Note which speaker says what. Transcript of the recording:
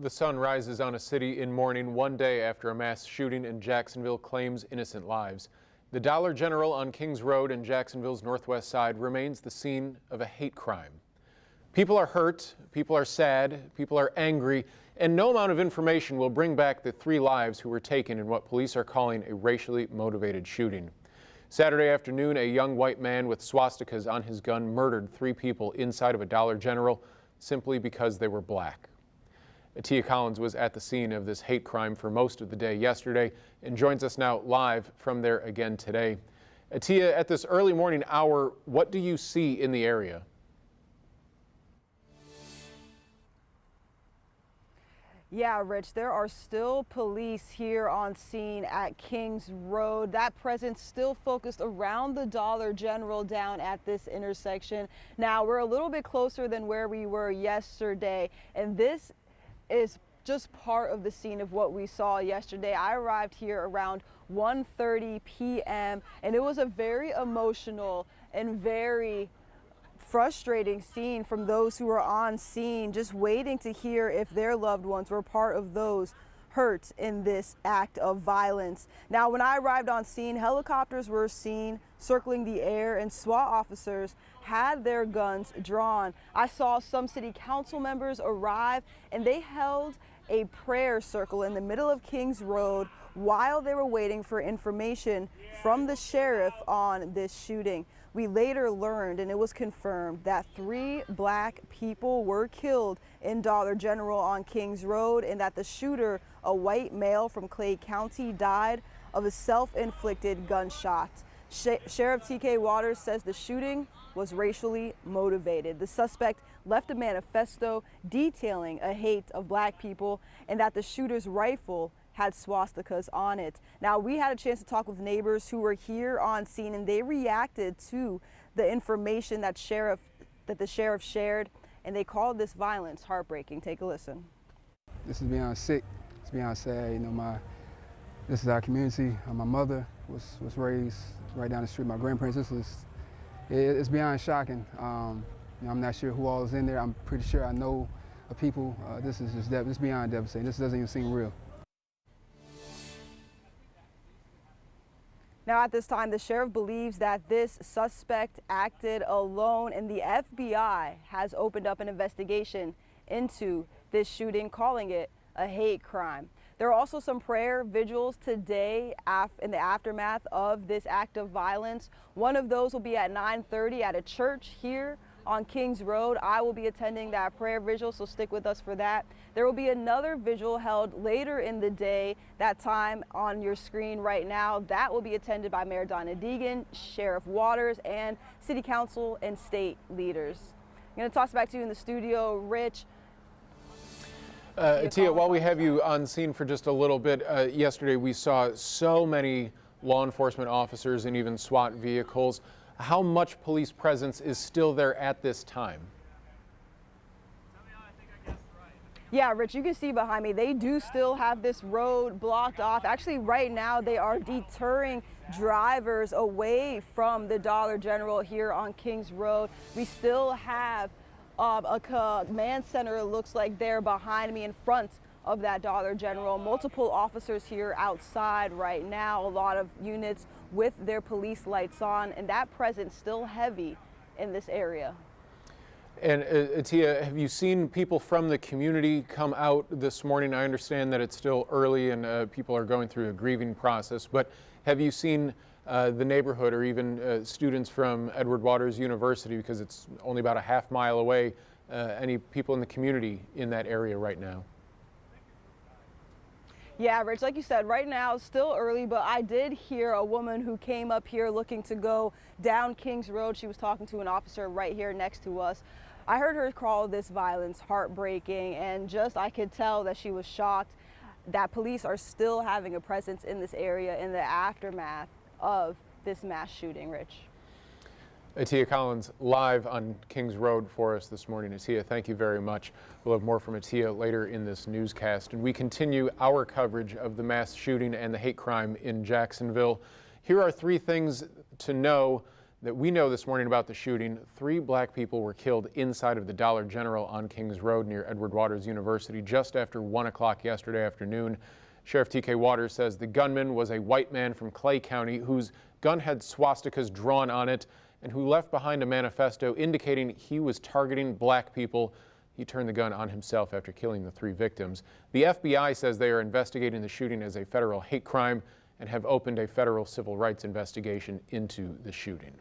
Speaker 1: The sun rises on a city in mourning one day after a mass shooting in Jacksonville claims innocent lives. The Dollar General on Kings Road in Jacksonville's northwest side remains the scene of a hate crime. People are hurt, people are sad, people are angry, and no amount of information will bring back the 3 lives who were taken in what police are calling a racially motivated shooting. Saturday afternoon, a young white man with swastikas on his gun murdered 3 people inside of a Dollar General simply because they were black. Atia Collins was at the scene of this hate crime for most of the day yesterday and joins us now live from there again today. Atia, at this early morning hour, what do you see in the area?
Speaker 2: Yeah, Rich, there are still police here on scene at Kings Road. That presence still focused around the Dollar General down at this intersection. Now, we're a little bit closer than where we were yesterday, and this is just part of the scene of what we saw yesterday. I arrived here around 1:30 p.m. and it was a very emotional and very frustrating scene from those who were on scene, just waiting to hear if their loved ones were part of those hurt in this act of violence. Now, when I arrived on scene, helicopters were seen circling the air and SWAT officers had their guns drawn. I saw some city council members arrive and they held a prayer circle in the middle of Kings Road while they were waiting for information from the sheriff on this shooting. We later learned, and it was confirmed, that 3 black people were killed in Dollar General on Kings Road, and that the shooter, a white male from Clay County, died of a self-inflicted gunshot. Sheriff TK Waters says the shooting was racially motivated. The suspect left a manifesto detailing a hate of black people and that the shooter's rifle had swastikas on it. Now, we had a chance to talk with neighbors who were here on scene, and they reacted to the information that the sheriff shared, and they called this violence heartbreaking. Take a listen.
Speaker 3: This is beyond sick. It's beyond sad. You know, this is our community. My mother was raised right down the street. My grandparents. It's beyond shocking. You know, I'm not sure who all is in there. I'm pretty sure I know of people. This is just it's beyond devastating. This doesn't even seem real.
Speaker 2: Now, at this time, the sheriff believes that this suspect acted alone, and the FBI has opened up an investigation into this shooting, calling it a hate crime. There are also some prayer vigils today in the aftermath of this act of violence. One of those will be at 9:30 at a church here on Kings Road. I will be attending that prayer vigil, so stick with us for that. There will be another vigil held later in the day, that time on your screen right now. That will be attended by Mayor Donna Deegan, Sheriff Waters, and City Council and state leaders. I'm going to toss it back to you in the studio, Rich.
Speaker 1: Atia, while we have you on scene for just a little bit, yesterday we saw so many law enforcement officers and even SWAT vehicles. How much police presence is still there at this time?
Speaker 2: Yeah, Rich, you can see behind me, they do still have this road blocked off. Actually, right now, they are deterring drivers away from the Dollar General here on Kings Road. We still have a command center, it looks like, there behind me in front of that Dollar General. Multiple officers here outside right now, a lot of units with their police lights on, and that presence still heavy in this area.
Speaker 1: And Atia, have you seen people from the community come out this morning? I understand that it's still early and people are going through a grieving process, but have you seen the neighborhood or even students from Edward Waters University, because it's only about a half mile away, any people in the community in that area right now?
Speaker 2: Yeah, Rich, like you said, right now it's still early, but I did hear a woman who came up here looking to go down Kings Road. She was talking to an officer right here next to us. I heard her call this violence heartbreaking, and I could tell that she was shocked that police are still having a presence in this area in the aftermath of this mass shooting, Rich.
Speaker 1: Atia Collins live on Kings Road for us this morning. Atia, thank you very much. We'll have more from Atia later in this newscast. And we continue our coverage of the mass shooting and the hate crime in Jacksonville. Here are 3 things to know that we know this morning about the shooting. 3 black people were killed inside of the Dollar General on Kings Road near Edward Waters University just after 1 o'clock yesterday afternoon. Sheriff TK Waters says the gunman was a white man from Clay County whose gun had swastikas drawn on it and who left behind a manifesto indicating he was targeting black people. He turned the gun on himself after killing the 3 victims. The FBI says they are investigating the shooting as a federal hate crime and have opened a federal civil rights investigation into the shooting.